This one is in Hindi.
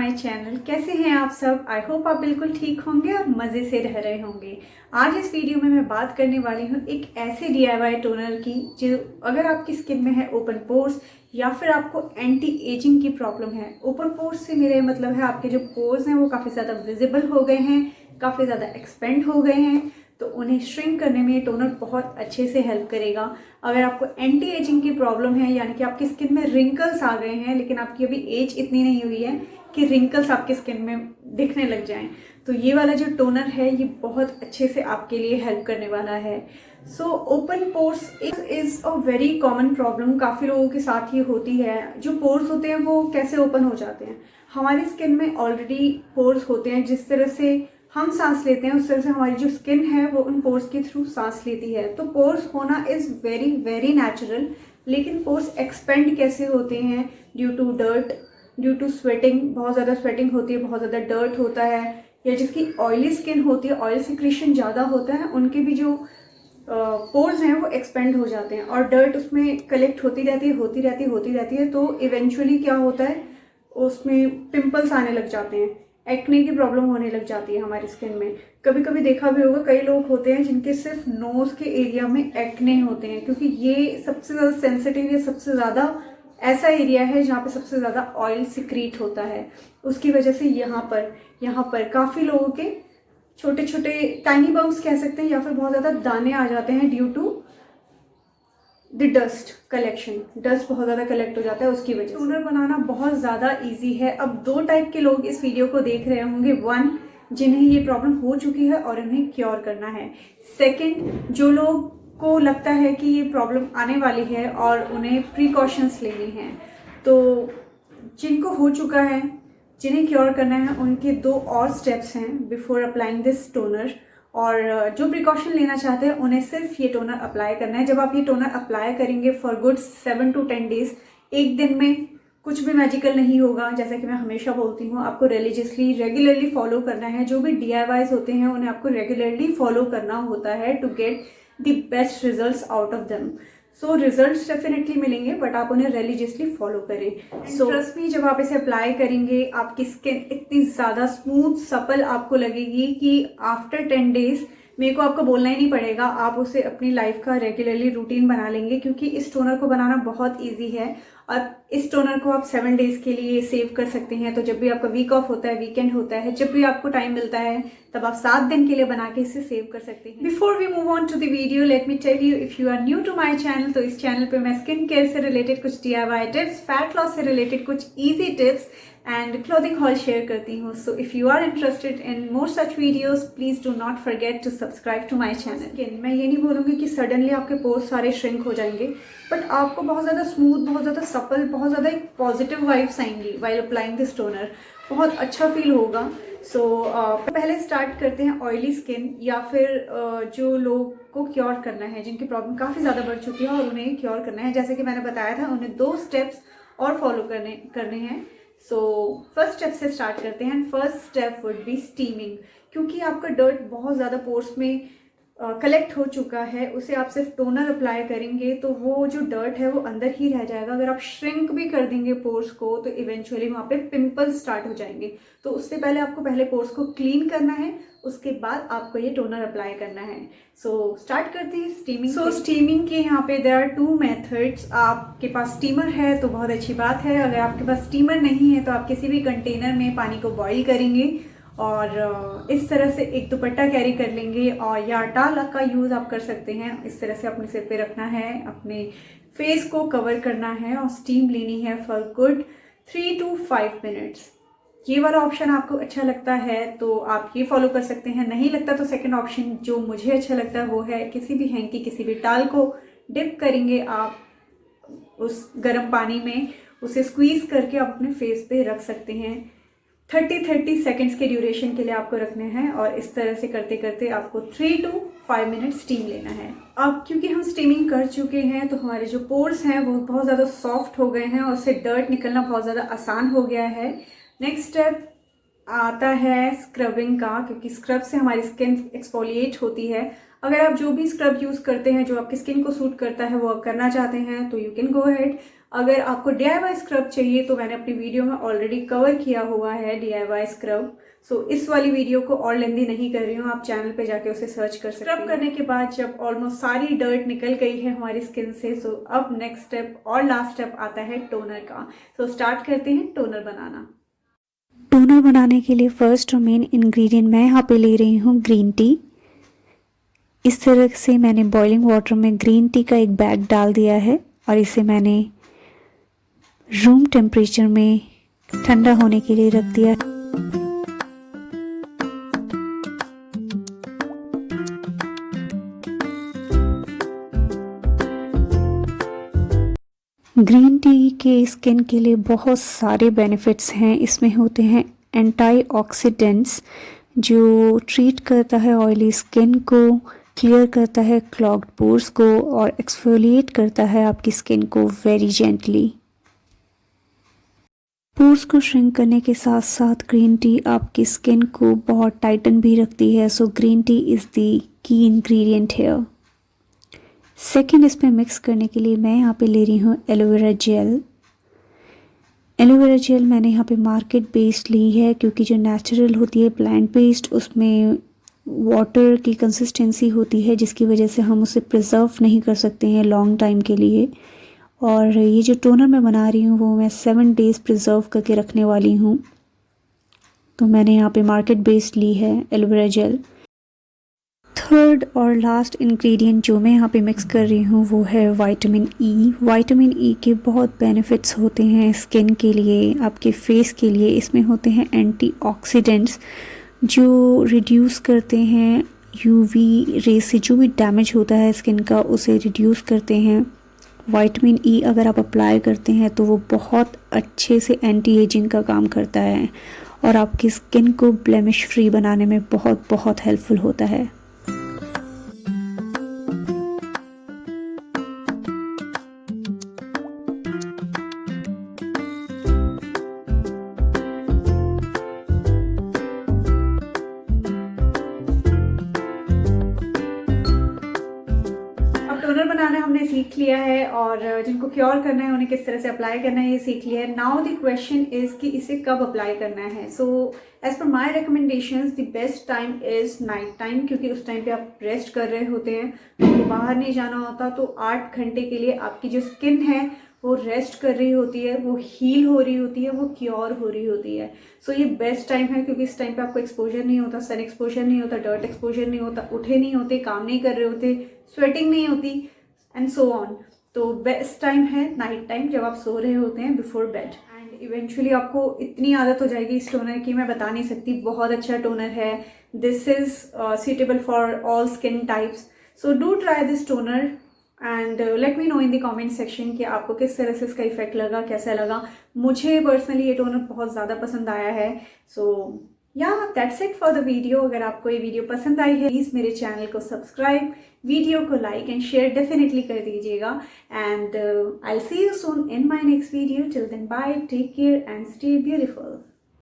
My channel. कैसे हैं आप सब? आई होप आप बिल्कुल ठीक होंगे और मज़े से रह रहे होंगे। आज इस वीडियो में मैं बात करने वाली हूँ एक ऐसे DIY टोनर की जो अगर आपकी स्किन में है ओपन पोर्स या फिर आपको एंटी एजिंग की प्रॉब्लम है। ओपन पोर्स से मेरे मतलब है आपके जो पोर्स हैं वो काफ़ी ज़्यादा विजिबल हो गए हैं, काफ़ी ज़्यादा एक्सपेंड हो गए हैं, तो उन्हें श्रिंक करने में ये टोनर बहुत अच्छे से हेल्प करेगा। अगर आपको एंटी एजिंग की प्रॉब्लम है, यानी कि आपकी स्किन में रिंकल्स आ गए हैं लेकिन आपकी अभी एज इतनी नहीं हुई है कि रिंकल्स आपकी स्किन में दिखने लग जाएं, तो ये वाला जो टोनर है ये बहुत अच्छे से आपके लिए हेल्प करने वाला है। So open pores is a very common problem, काफ़ी लोगों के साथ ही होती है। जो पोर्स होते हैं वो कैसे ओपन हो जाते हैं? हमारी स्किन में ऑलरेडी पोर्स होते हैं, जिस तरह से हम सांस लेते हैं उस तरह से हमारी जो स्किन है वो उन पोर्स के थ्रू सांस लेती है। तो पोर्स होना इज़ वेरी वेरी नेचुरल, लेकिन पोर्स एक्सपेंड कैसे होते हैं? Due to dirt, due to sweating, बहुत ज़्यादा स्वेटिंग होती है, बहुत ज़्यादा डर्ट होता है, या जिसकी ऑयली स्किन होती है, ऑयल सिक्रीशन ज़्यादा होता है, उनके भी जो पोर्स हैं वो एक्सपेंड हो जाते हैं और डर्ट उसमें कलेक्ट होती रहती है, तो इवेंचुअली क्या होता है, उसमें पिंपल्स आने लग जाते हैं, एक्ने की प्रॉब्लम होने लग जाती है हमारी स्किन में। कभी कभी देखा भी होगा, कई लोग होते हैं जिनके सिर्फ नोज के एरिया में एक्ने होते हैं, क्योंकि ये सबसे ज़्यादा सेंसिटिव या सबसे ज़्यादा ऐसा एरिया है जहाँ पे सबसे ज़्यादा ऑयल सिक्रीट होता है। उसकी वजह से यहाँ पर काफ़ी लोगों के छोटे छोटे टाइनी बम्स कह सकते हैं, या फिर बहुत ज़्यादा दाने आ जाते हैं due to the dust collection. Dust बहुत ज़्यादा कलेक्ट हो जाता है, उसकी वजह से टोनर बनाना बहुत ज़्यादा इजी है। अब दो टाइप के लोग इस वीडियो को देख रहे होंगे, वन जिन्हें ये प्रॉब्लम हो चुकी है और उन्हें क्योर करना है, सेकंड जो लोग को लगता है कि ये प्रॉब्लम आने वाली है और उन्हें प्रिकॉशंस लेनी हैं। तो जिनको हो चुका है, जिन्हें क्योर करना है, उनके दो और स्टेप्स हैं बिफोर अप्लाइंग दिस टोनर। और जो प्रिकॉशन लेना चाहते हैं उन्हें सिर्फ ये टोनर अप्लाई करना है। जब आप ये टोनर अप्लाई करेंगे फॉर गुड 7 to 10 days, एक दिन में कुछ भी मैजिकल नहीं होगा। जैसा कि मैं हमेशा बोलती हूँ, आपको रिलीजियसली रेगुलरली फॉलो करना है। जो भी DIYs होते हैं उन्हें आपको रेगुलरली फॉलो करना होता है to get the best results out of them. So results definitely मिलेंगे, बट आप उन्हें रिलीजियसली फॉलो करें। सो ट्रस्ट मी, जब आप इसे अप्लाई करेंगे आपकी स्किन इतनी ज़्यादा स्मूथ सपल आपको लगेगी कि आफ्टर 10 days मेरे को आपको बोलना ही नहीं पड़ेगा, आप उसे अपनी लाइफ का रेगुलरली रूटीन बना लेंगे। क्योंकि इस टोनर को बनाना बहुत ईजी है और इस टोनर को आप 7 days के लिए सेव कर सकते हैं। तो जब भी आपका वीक ऑफ होता है, वीकेंड होता है, जब भी आपको टाइम मिलता है, तब आप 7 दिन के लिए बना के इसे सेव कर सकते हैं। Before we move on to the video, let me tell you, if you are new to my channel, तो इस चैनल पे मैं स्किन केयर से रिलेटेड कुछ DIY टिप्स, फैट लॉस से रिलेटेड कुछ easy tips and clothing haul share करती हूँ। So if you are interested in more such videos, please do not forget to subscribe to my channel. मैं ये नहीं बोलूँगी कि सडनली आपके पोर्स सारे श्रिंक हो जाएंगे, बट आपको बहुत ज़्यादा स्मूथ, बहुत ज़्यादा सपल, बहुत ज़्यादा एक पॉजिटिव वाइब्स आएंगी वाइल अप्लाइंग दिस टोनर। बहुत अच्छा फील होगा। सो पहले स्टार्ट करते हैं ऑयली स्किन, या फिर जो लोग को क्योर करना है, जिनकी प्रॉब्लम काफ़ी ज़्यादा बढ़ चुकी है और उन्हें क्योर करना है। जैसे कि मैंने बताया था, उन्हें 2 स्टेप्स और फॉलो करने हैं। सो फर्स्ट स्टेप से स्टार्ट करते हैं। First step would be steaming. क्योंकि आपका डर्ट बहुत ज़्यादा पोर्स में कलेक्ट हो चुका है, उसे आप सिर्फ टोनर अप्लाई करेंगे तो वो जो डर्ट है वो अंदर ही रह जाएगा। अगर आप श्रिंक भी कर देंगे पोर्स को तो इवेंचुअली वहाँ पे पिंपल्स स्टार्ट हो जाएंगे। तो उससे पहले आपको पहले पोर्स को क्लीन करना है, उसके बाद आपको ये टोनर अप्लाई करना है। सो स्टार्ट करते हैं स्टीमिंग। सो स्टीमिंग के यहाँ पे देयर आर 2 मेथड्स। आपके पास स्टीमर है तो बहुत अच्छी बात है। अगर आपके पास स्टीमर नहीं है तो आप किसी भी कंटेनर में पानी को बॉईल करेंगे और इस तरह से एक दुपट्टा कैरी कर लेंगे, और या टाल का यूज़ आप कर सकते हैं। इस तरह से अपने सिर पे रखना है, अपने फेस को कवर करना है और स्टीम लेनी है फॉर गुड 3 to 5 मिनट्स। ये वाला ऑप्शन आपको अच्छा लगता है तो आप ये फॉलो कर सकते हैं। नहीं लगता तो सेकंड ऑप्शन जो मुझे अच्छा लगता है वो है, किसी भी हैंकी, किसी भी टाल को डिप करेंगे आप उस गर्म पानी में, उसे स्क्वीज़ करके आप अपने फेस पे रख सकते हैं। 30 सेकेंड्स के ड्यूरेशन के लिए आपको रखने हैं, और इस तरह से करते करते आपको 3 to 5 मिनट स्टीम लेना है। अब क्योंकि हम स्टीमिंग कर चुके हैं तो हमारे जो पोर्स हैं वो बहुत ज़्यादा सॉफ्ट हो गए हैं और उससे डर्ट निकलना बहुत ज़्यादा आसान हो गया है। नेक्स्ट स्टेप आता है स्क्रबिंग का, क्योंकि स्क्रब से हमारी स्किन एक्सफोलिएट होती है। अगर आप जो भी स्क्रब यूज़ करते हैं जो आपकी स्किन को सूट करता है वो आप करना चाहते हैं तो यू कैन गो अहेड। अगर आपको DIY स्क्रब चाहिए तो मैंने अपनी वीडियो में ऑलरेडी कवर किया हुआ है DIY स्क्रब। सो इस वाली वीडियो को और लेंदी नहीं कर रही हूँ, आप चैनल पे जाके उसे सर्च कर सकते हैं। स्क्रब करने के बाद जब ऑलमोस्ट सारी डर्ट निकल गई है हमारी स्किन से, सो अब नेक्स्ट स्टेप और लास्ट स्टेप आता है टोनर का। सो स्टार्ट करते हैं टोनर बनाना। टोनर बनाने के लिए फर्स्ट और मेन इंग्रेडिएंट मैं यहाँ पे ले रही हूँ ग्रीन टी। इस तरह से मैंने बॉइलिंग वाटर में ग्रीन टी का एक बैग डाल दिया है और इसे मैंने रूम टेम्परेचर में ठंडा होने के लिए रख दिया। ग्रीन टी के स्किन के लिए बहुत सारे बेनिफिट्स हैं। इसमें होते हैं एंटीऑक्सीडेंट्स जो ट्रीट करता है ऑयली स्किन को, क्लियर करता है क्लॉग्ड पोर्स को और एक्सफोलिएट करता है आपकी स्किन को वेरी जेंटली। पोर्स को श्रिंक करने के साथ साथ ग्रीन टी आपकी स्किन को बहुत टाइटन भी रखती है। So green tea is the key ingredient है। सेकेंड, इसमें मिक्स करने के लिए मैं यहाँ पे ले रही हूँ एलोवेरा जेल। एलोवेरा जेल मैंने यहाँ पे मार्केट बेस्ड ली है क्योंकि जो नेचुरल होती है प्लांट बेस्ड उसमें वाटर की कंसिस्टेंसी होती है जिसकी वजह से हम उसे प्रिजर्व नहीं कर सकते हैं लॉन्ग टाइम के लिए। और ये जो टोनर मैं बना रही हूँ वो मैं 7 डेज़ प्रिजर्व करके रखने वाली हूँ। तो मैंने यहाँ पे मार्केट बेस्ड ली है एलोवेरा जेल। थर्ड और लास्ट इंग्रेडिएंट जो मैं यहाँ पे मिक्स कर रही हूँ वो है विटामिन ई। विटामिन ई के बहुत बेनिफिट्स होते हैं स्किन के लिए, आपके फेस के लिए। इसमें होते हैं एंटीऑक्सीडेंट्स जो रिड्यूस करते हैं यूवी रे से जो भी डैमेज होता है स्किन का उसे रिड्यूस करते हैं। विटामिन ई अगर आप अप्लाई करते हैं तो वो बहुत अच्छे से एंटी एजिंग का काम करता है और आपकी स्किन को ब्लेमिश फ्री बनाने में बहुत बहुत हेल्पफुल होता है। टोनर बनाना हमने सीख लिया है और जिनको क्योर करना है उन्हें किस तरह से अप्लाई करना है ये सीख लिया है। नाउ द क्वेश्चन इज़ कि इसे कब अप्लाई करना है। सो एज पर my recommendations the best time is night time, क्योंकि उस टाइम पे आप रेस्ट कर रहे होते हैं, तो बाहर नहीं जाना होता। तो 8 घंटे के लिए आपकी जो स्किन है वो रेस्ट कर रही होती है, वो हील हो रही होती है, वो क्योर हो रही होती है। सो ये बेस्ट टाइम है क्योंकि इस टाइम पे आपको एक्सपोजर नहीं होता, सन एक्सपोजर नहीं होता, डर्ट एक्सपोजर नहीं होता, उठे नहीं होते, काम नहीं कर रहे होते, स्वेटिंग नहीं होती एंड सो ऑन। तो बेस्ट टाइम है नाइट टाइम जब आप सो रहे होते हैं बिफोर बेड। एंड इवेंचुअली आपको इतनी आदत हो जाएगी इस टोनर की, मैं बता नहीं सकती। बहुत अच्छा टोनर है। This is suitable for all skin types. So do try this toner and let me know in the comment section कि आपको किस तरह से इसका इफेक्ट लगा, कैसा लगा। मुझे पर्सनली ये टोनर बहुत ज़्यादा पसंद आया है। सो या that's it for the video. अगर आपको ये वीडियो पसंद आई है प्लीज़ मेरे चैनल को सब्सक्राइब, वीडियो को लाइक एंड शेयर डेफिनेटली कर दीजिएगा। And I will see you soon in my next video. Till then bye, take care and stay beautiful.